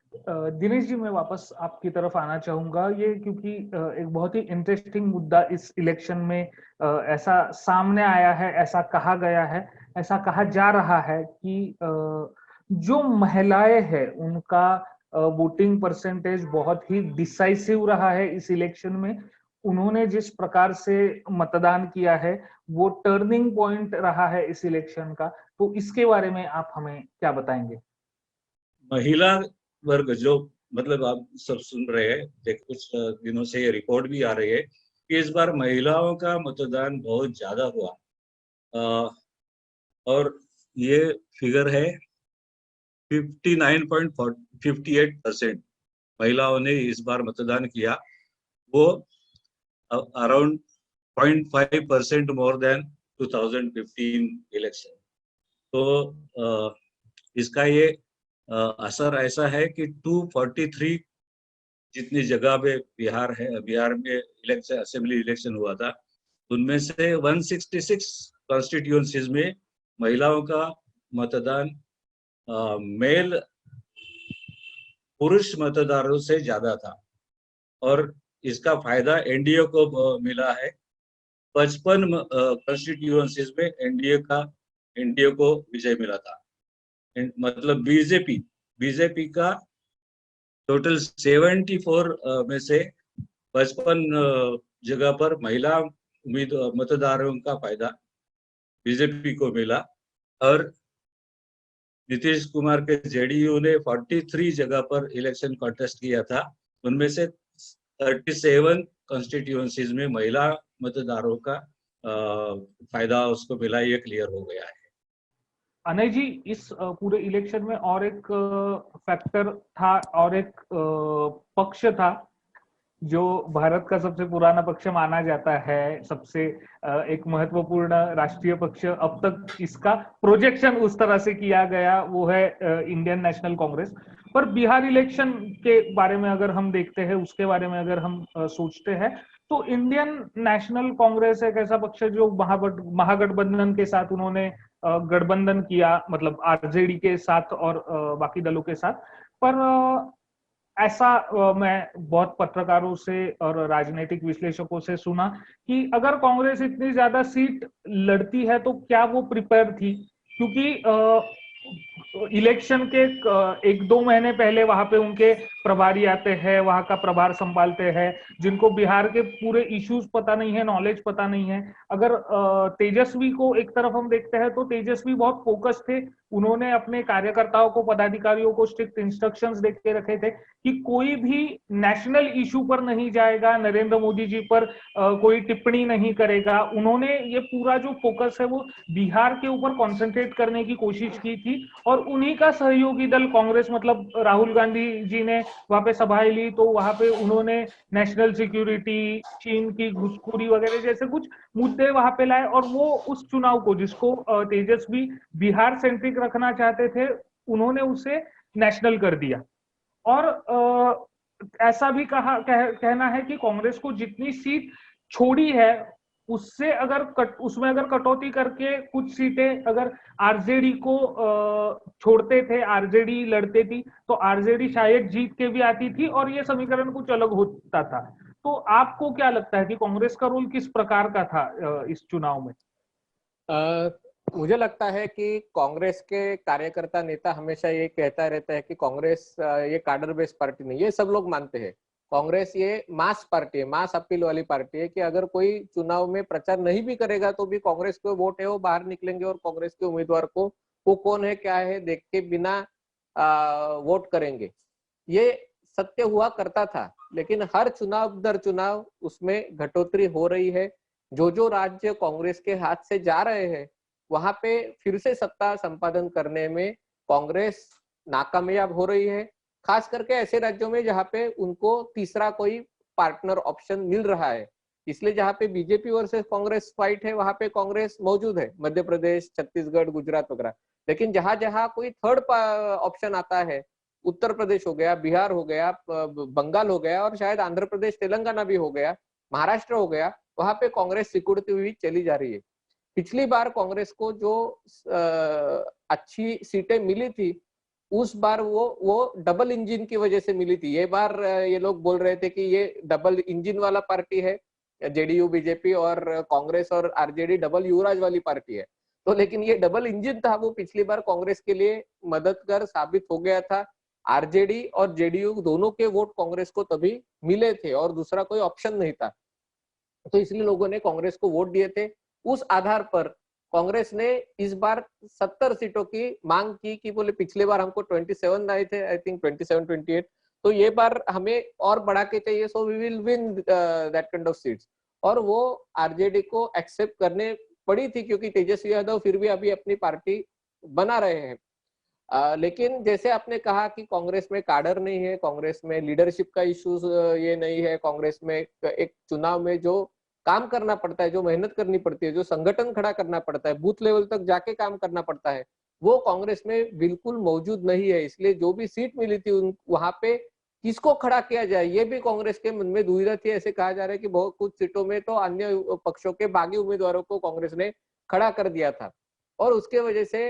दिनेश जी, मैं वापस आपकी तरफ आना चाहूंगा, ये क्योंकि एक बहुत ही इंटरेस्टिंग मुद्दा इस इलेक्शन में ऐसा सामने आया है, ऐसा कहा गया है, ऐसा कहा जा रहा है कि जो महिलाएं हैं उनका वोटिंग परसेंटेज बहुत ही डिसाइसिव रहा है इस इलेक्शन में। उन्होंने जिस प्रकार से मतदान किया है वो टर्निंग पॉइंट रहा है इस इलेक्शन का, तो इसके बारे में आप हमें क्या बताएंगे? महिला वर्ग जो, मतलब आप सब सुन रहे हैं, कुछ दिनों से ये रिपोर्ट भी आ रही है कि इस बार महिलाओं का मतदान बहुत ज्यादा हुआ। और ये फिगर है 59.58% महिलाओं ने इस बार मतदान किया, वो अराउंड 0.5% मोर देन 2015 इलेक्शन। तो इसका ये असर ऐसा है कि 243 जितनी जगह पे बिहार में इलेक्शन, असेंबली इलेक्शन हुआ था, उनमें से 166 कॉन्स्टिट्यूएंसीज में महिलाओं का मतदान मेल पुरुष मतदारों से ज्यादा था, और इसका फायदा एनडीए को मिला है। 55 कॉन्स्टिट्यूएंसीज में एनडीए को विजय मिला था। मतलब बीजेपी का टोटल 74 में से 55 जगह पर महिला मतदारों का फायदा बीजेपी को मिला, और नीतीश कुमार के जेडीयू ने 43 जगह पर इलेक्शन कॉन्टेस्ट किया था, उनमें से 37 कॉन्स्टिट्यूएंसीज में महिला मतदारों का फायदा उसको मिला। ये क्लियर हो गया है। अनय जी, इस पूरे इलेक्शन में और एक फैक्टर था और एक पक्ष था जो भारत का सबसे पुराना पक्ष माना जाता है, सबसे एक महत्वपूर्ण राष्ट्रीय पक्ष, अब तक इसका प्रोजेक्शन उस तरह से किया गया, वो है इंडियन नेशनल कांग्रेस। पर बिहार इलेक्शन के बारे में अगर हम देखते हैं, उसके बारे में अगर हम सोचते हैं, तो इंडियन नेशनल कांग्रेस एक ऐसा पक्ष है जो महागठबंधन के साथ उन्होंने गठबंधन किया, मतलब आरजेडी के साथ और बाकी दलों के साथ। पर ऐसा मैं बहुत पत्रकारों से और राजनीतिक विश्लेषकों से सुना कि अगर कांग्रेस इतनी ज्यादा सीट लड़ती है तो क्या वो प्रिपेयर थी, क्योंकि इलेक्शन के 1-2 महीने पहले वहां पे उनके प्रभारी आते हैं, वहां का प्रभार संभालते हैं, जिनको बिहार के पूरे इश्यूज पता नहीं है, नॉलेज पता नहीं है। अगर तेजस्वी को एक तरफ हम देखते हैं तो तेजस्वी बहुत फोकस थे, उन्होंने अपने कार्यकर्ताओं को, पदाधिकारियों को स्ट्रिक्ट इंस्ट्रक्शंस दे के रखे थे कि कोई भी नेशनल इशू पर नहीं जाएगा, नरेंद्र मोदी जी पर कोई टिप्पणी नहीं करेगा। उन्होंने ये पूरा जो फोकस है वो बिहार के ऊपर कॉन्सेंट्रेट करने की कोशिश की थी, और उन्हीं का सहयोगी दल कांग्रेस, मतलब राहुल गांधी जी ने वहां पे सभाएं ली, तो वहां पे उन्होंने नेशनल सिक्योरिटी, चीन की घुसखोरी वगैरह जैसे कुछ मुद्दे वहां पे लाए, और वो उस चुनाव को, जिसको तेजस्वी बिहार सेंट्रिक रखना चाहते थे, उन्होंने उसे नेशनल कर दिया। और ऐसा भी कहना है कि कांग्रेस को जितनी सीट छोड़ी है उससे उसमें अगर कटौती करके कुछ सीटें अगर आरजेडी को छोड़ते थे, आरजेडी लड़ते थी, तो आरजेडी शायद जीत के भी आती थी और ये समीकरण कुछ अलग होता था। तो आपको क्या लगता है कि कांग्रेस का रोल किस प्रकार का था इस चुनाव में? मुझे लगता है कि कांग्रेस के कार्यकर्ता नेता हमेशा ये कहता रहता है कि कांग्रेस ये कार्डर बेस्ड पार्टी नहीं, ये सब लोग मानते हैं। कांग्रेस ये मास पार्टी है, मास अपील वाली पार्टी है कि अगर कोई चुनाव में प्रचार नहीं भी करेगा तो भी कांग्रेस को वोट है, वो बाहर निकलेंगे और कांग्रेस के उम्मीदवार को वो कौन है क्या है देख के बिना वोट करेंगे। ये सत्य हुआ करता था, लेकिन हर चुनाव दर चुनाव उसमें घटोतरी हो रही है। जो राज्य कांग्रेस के हाथ से जा रहे हैं वहां पे फिर से सत्ता संपादन करने में कांग्रेस नाकामयाब हो रही है, खास करके ऐसे राज्यों में जहां पे उनको तीसरा कोई पार्टनर ऑप्शन मिल रहा है। इसलिए जहां पे बीजेपी वर्सेस कांग्रेस फाइट है वहां पे कांग्रेस मौजूद है, मध्य प्रदेश, छत्तीसगढ़, गुजरात वगैरह। लेकिन जहां जहां कोई थर्ड ऑप्शन आता है, उत्तर प्रदेश हो गया, बिहार हो गया, बंगाल हो गया और शायद आंध्र प्रदेश, तेलंगाना भी हो गया, महाराष्ट्र हो गया, वहां पे कांग्रेस सिकुड़ती हुई चली जा रही है। पिछली बार कांग्रेस को जो अच्छी सीटें मिली थी उस बार वो डबल इंजन की वजह से मिली थी। ये बार ये लोग बोल रहे थे कि ये डबल इंजन वाला पार्टी है, जेडीयू बीजेपी और कांग्रेस और आरजेडी डबल युवराज वाली पार्टी है। तो लेकिन ये डबल इंजन था वो पिछली बार कांग्रेस के लिए मददगार साबित हो गया था। आरजेडी और जेडीयू दोनों के वोट कांग्रेस को तभी मिले थे और दूसरा कोई ऑप्शन नहीं था, तो इसलिए लोगों ने कांग्रेस को वोट दिए थे। उस आधार पर कांग्रेस ने इस बार 70 सीटों की मांग की कि बोले पिछले बार हमको 27 आए थे, आई थिंक 27-28, तो ये बार हमें और बढ़ा के चाहिए, so we will win that kind of seats. और वो आरजेडी को एक्सेप्ट करने पड़ी थी, क्योंकि तेजस्वी यादव फिर भी अभी अपनी पार्टी बना रहे हैं। लेकिन जैसे आपने कहा कि कांग्रेस में काडर नहीं है, कांग्रेस में लीडरशिप का इश्यूज ये नहीं है, कांग्रेस में एक चुनाव में जो काम करना पड़ता है, जो मेहनत करनी पड़ती है, जो संगठन खड़ा करना पड़ता है, बूथ लेवल तक जाके काम करना पड़ता है, वो कांग्रेस में बिल्कुल मौजूद नहीं है। इसलिए जो भी सीट मिली थी वहां पे किसको खड़ा किया जाए, ये भी कांग्रेस के मन में दुविधा थी। ऐसे कहा जा रहा है कि बहुत कुछ सीटों में तो अन्य पक्षों के बागी उम्मीदवारों को कांग्रेस ने खड़ा कर दिया था। और उसके वजह से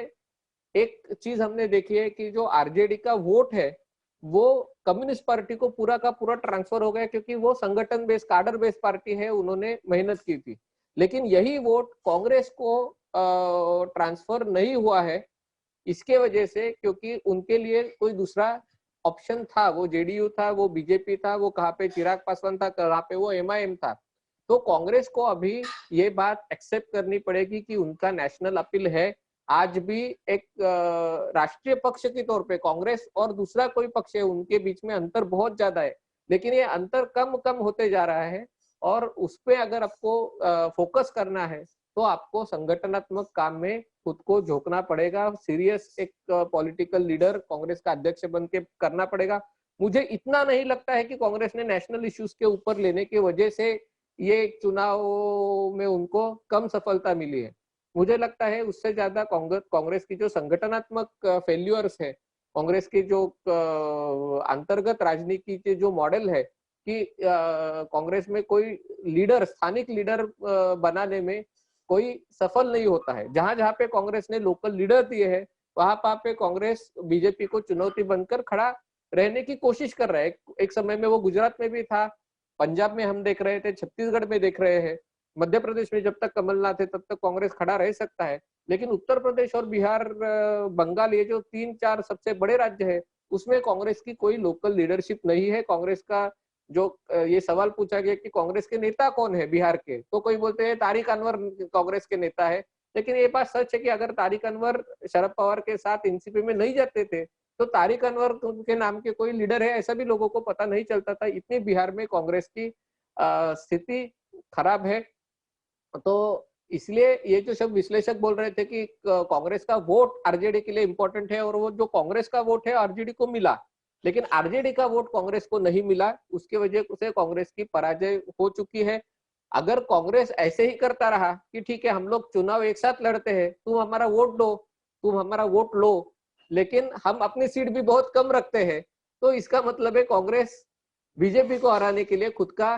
एक चीज हमने देखी है कि जो आरजेडी का वोट है वो कम्युनिस्ट पार्टी को पूरा का पूरा ट्रांसफर हो गया, क्योंकि वो संगठन बेस्ड काडर बेस्ड पार्टी है, उन्होंने मेहनत की थी। लेकिन यही वोट कांग्रेस को ट्रांसफर नहीं हुआ है, इसके वजह से, क्योंकि उनके लिए कोई दूसरा ऑप्शन था, वो जेडीयू था, वो बीजेपी था, वो कहाँ पे चिराग पासवान था, कहाँ पे वो एमआईएम था। तो कांग्रेस को अभी ये बात एक्सेप्ट करनी पड़ेगी कि उनका नेशनल अपील है। आज भी एक राष्ट्रीय पक्ष के तौर पे कांग्रेस और दूसरा कोई पक्ष है, उनके बीच में अंतर बहुत ज्यादा है, लेकिन ये अंतर कम कम होते जा रहा है। और उस पे अगर आपको फोकस करना है तो आपको संगठनात्मक काम में खुद को झोंकना पड़ेगा, सीरियस एक पॉलिटिकल लीडर कांग्रेस का अध्यक्ष बन के करना पड़ेगा। मुझे इतना नहीं लगता है कि कांग्रेस ने नेशनल इश्यूज के ऊपर लेने की वजह से ये चुनाव में उनको कम सफलता मिली है। मुझे लगता है उससे ज्यादा कांग्रेस की जो संगठनात्मक फेल्यूअर्स है, कांग्रेस की जो अंतर्गत राजनीति के जो मॉडल है कि कांग्रेस में कोई लीडर, स्थानिक लीडर बनाने में कोई सफल नहीं होता है। जहां जहां पे कांग्रेस ने लोकल लीडर दिए हैं वहां पे कांग्रेस बीजेपी को चुनौती बनकर खड़ा रहने की कोशिश कर रहा है। एक समय में वो गुजरात में भी था, पंजाब में हम देख रहे थे, छत्तीसगढ़ में देख रहे हैं, मध्य प्रदेश में जब तक कमलनाथ है तब तक कांग्रेस खड़ा रह सकता है। लेकिन उत्तर प्रदेश और बिहार, बंगाल, ये जो 3-4 सबसे बड़े राज्य है, उसमें कांग्रेस की कोई लोकल लीडरशिप नहीं है। कांग्रेस का जो ये सवाल पूछा गया कि कांग्रेस के नेता कौन है बिहार के, तो कोई बोलते हैं तारिक अनवर कांग्रेस के नेता है। लेकिन ये बात सच है कि अगर तारिक अनवर शरद पवार के साथ एनसीपी में नहीं जाते थे तो तारिक अनवर के नाम के कोई लीडर है ऐसा भी लोगों को पता नहीं चलता था। इतनी बिहार में कांग्रेस की स्थिति खराब है। तो इसलिए ये जो सब विश्लेषक बोल रहे थे कि कांग्रेस का वोट आरजेडी के लिए इंपॉर्टेंट है, और वो जो कांग्रेस का वोट है आरजेडी को मिला, लेकिन आरजेडी का वोट कांग्रेस को नहीं मिला, उसके वजह से कांग्रेस की पराजय हो चुकी है। अगर कांग्रेस ऐसे ही करता रहा कि ठीक है हम लोग चुनाव एक साथ लड़ते हैं, तुम हमारा वोट दो, तुम हमारा वोट लो, लेकिन हम अपनी सीट भी बहुत कम रखते हैं, तो इसका मतलब है कांग्रेस बीजेपी को हराने के लिए खुद का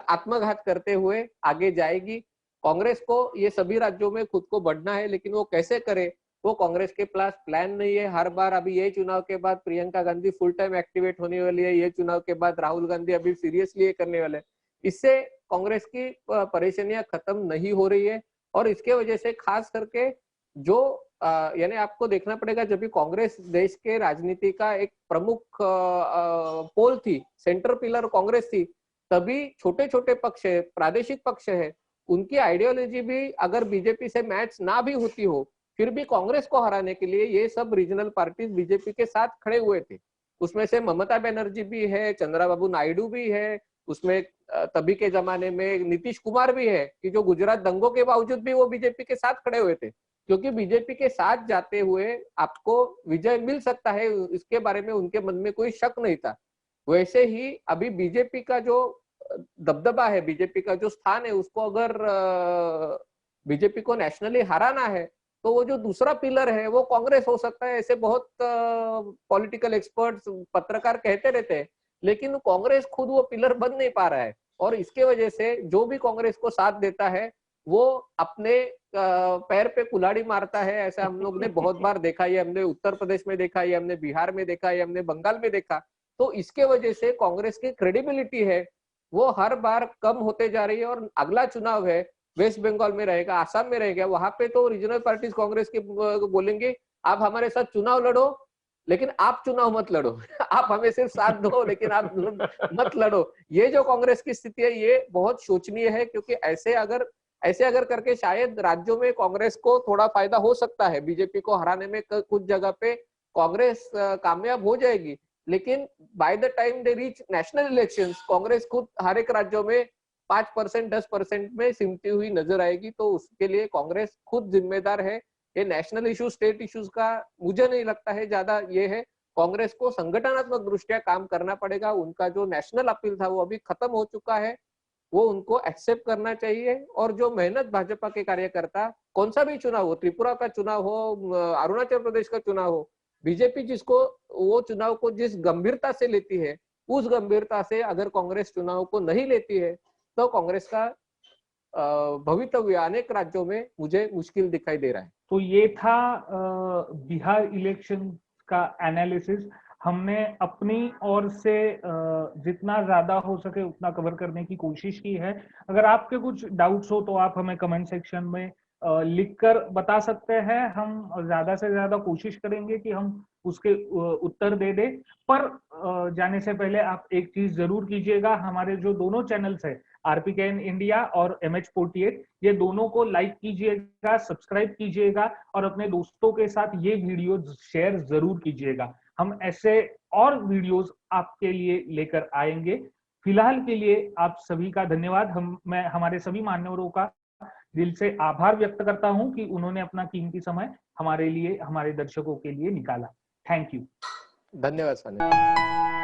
आत्मघात करते हुए आगे जाएगी। कांग्रेस को ये सभी राज्यों में खुद को बढ़ना है, लेकिन वो कैसे करे वो कांग्रेस के पास प्लान नहीं है। हर बार अभी ये चुनाव के बाद Priyanka Gandhi full time activate होने वाली है, ये चुनाव के बाद राहुल गांधी अभी सीरियसली ये करने वाले हैं। इससे कांग्रेस की परेशानियां खत्म नहीं हो रही है। और इसके वजह से खास करके जो यानी आपको देखना पड़ेगा, जब भी कांग्रेस देश के राजनीति का एक प्रमुख पोल थी, सेंटर पिलर कांग्रेस थी, तभी छोटे छोटे पक्ष है, प्रादेशिक पक्ष है, उनकी आइडियोलॉजी भी अगर बीजेपी से मैच ना भी होती हो, फिर भी कांग्रेस को हराने के लिए ये सब रीजनल पार्टीज बीजेपी के साथ खड़े हुए थे। उसमें से ममता बनर्जी भी है, चंद्रबाबू नायडू भी है, उसमें तभी के जमाने में नीतीश कुमार भी है कि जो गुजरात दंगों के बावजूद भी वो बीजेपी के साथ खड़े हुए थे, क्योंकि बीजेपी के साथ जाते हुए आपको विजय मिल सकता है, इसके बारे में उनके मन में कोई शक नहीं था। वैसे ही अभी बीजेपी का जो दबदबा है, बीजेपी का जो स्थान है, उसको अगर बीजेपी को नेशनली हराना है तो वो जो दूसरा पिलर है वो कांग्रेस हो सकता है, ऐसे बहुत पॉलिटिकल एक्सपर्ट्स, पत्रकार कहते रहते हैं, लेकिन कांग्रेस खुद वो पिलर बन नहीं पा रहा है। और इसके वजह से जो भी कांग्रेस को साथ देता है वो अपने पैर पे कुल्हाड़ी मारता है। ऐसा हम लोग ने बहुत बार देखा, ये हमने उत्तर प्रदेश में देखा, ये हमने बिहार में देखा, ये हमने बंगाल में देखा। तो इसके वजह से कांग्रेस की क्रेडिबिलिटी है वो हर बार कम होते जा रही है। और अगला चुनाव है वेस्ट बंगाल में रहेगा, आसाम में रहेगा, वहां पे तो रीजनल पार्टीज कांग्रेस के बोलेंगे आप हमारे साथ चुनाव लड़ो लेकिन आप चुनाव मत लड़ो आप हमें सिर्फ साथ दो लेकिन आप मत लड़ो। ये जो कांग्रेस की स्थिति है ये बहुत शोचनीय है, क्योंकि ऐसे अगर करके शायद राज्यों में कांग्रेस को थोड़ा फायदा हो सकता है, बीजेपी को हराने में कुछ जगह पे कांग्रेस कामयाब हो जाएगी, लेकिन by the time they reach national elections Congress खुद हर एक राज्यों में 5% 10% में सिमटी हुई नजर आएगी। तो उसके लिए कांग्रेस खुद जिम्मेदार है। ये नेशनल इशू स्टेट इश्यूज का मुझे नहीं लगता है ज्यादा ये है। कांग्रेस को संगठनात्मक दृष्टिया काम करना पड़ेगा। उनका जो नेशनल अपील था वो अभी खत्म हो चुका है, वो उनको एक्सेप्ट करना चाहिए। और जो मेहनत भाजपा के कार्यकर्ता, कौन सा भी चुनाव हो, त्रिपुरा का चुनाव हो, अरुणाचल प्रदेश का चुनाव हो, बीजेपी जिसको वो चुनाव को जिस गंभीरता से लेती है, उस गंभीरता से अगर कांग्रेस चुनाव को नहीं लेती है तो कांग्रेस का भवितव्य अनेक राज्यों में मुझे मुश्किल दिखाई दे रहा है। तो ये था बिहार इलेक्शन का एनालिसिस। हमने अपनी ओर से जितना ज्यादा हो सके उतना कवर करने की कोशिश की है। अगर आपके कुछ डाउट्स हो तो आप हमें कमेंट सेक्शन में लिखकर बता सकते हैं। हम ज्यादा से ज्यादा कोशिश करेंगे कि हम उसके उत्तर दे दें। पर जाने से पहले आप एक चीज जरूर कीजिएगा, हमारे जो दोनों चैनल्स है RPKN इंडिया और MH48, ये दोनों को लाइक कीजिएगा, सब्सक्राइब कीजिएगा और अपने दोस्तों के साथ ये वीडियो शेयर जरूर कीजिएगा। हम ऐसे और वीडियोस आपके लिए लेकर आएंगे। फिलहाल के लिए आप सभी का धन्यवाद। मैं हमारे सभी मान्यवरों का दिल से आभार व्यक्त करता हूं कि उन्होंने अपना कीमती समय हमारे लिए, हमारे दर्शकों के लिए निकाला। Thank you. धन्यवाद सानिया।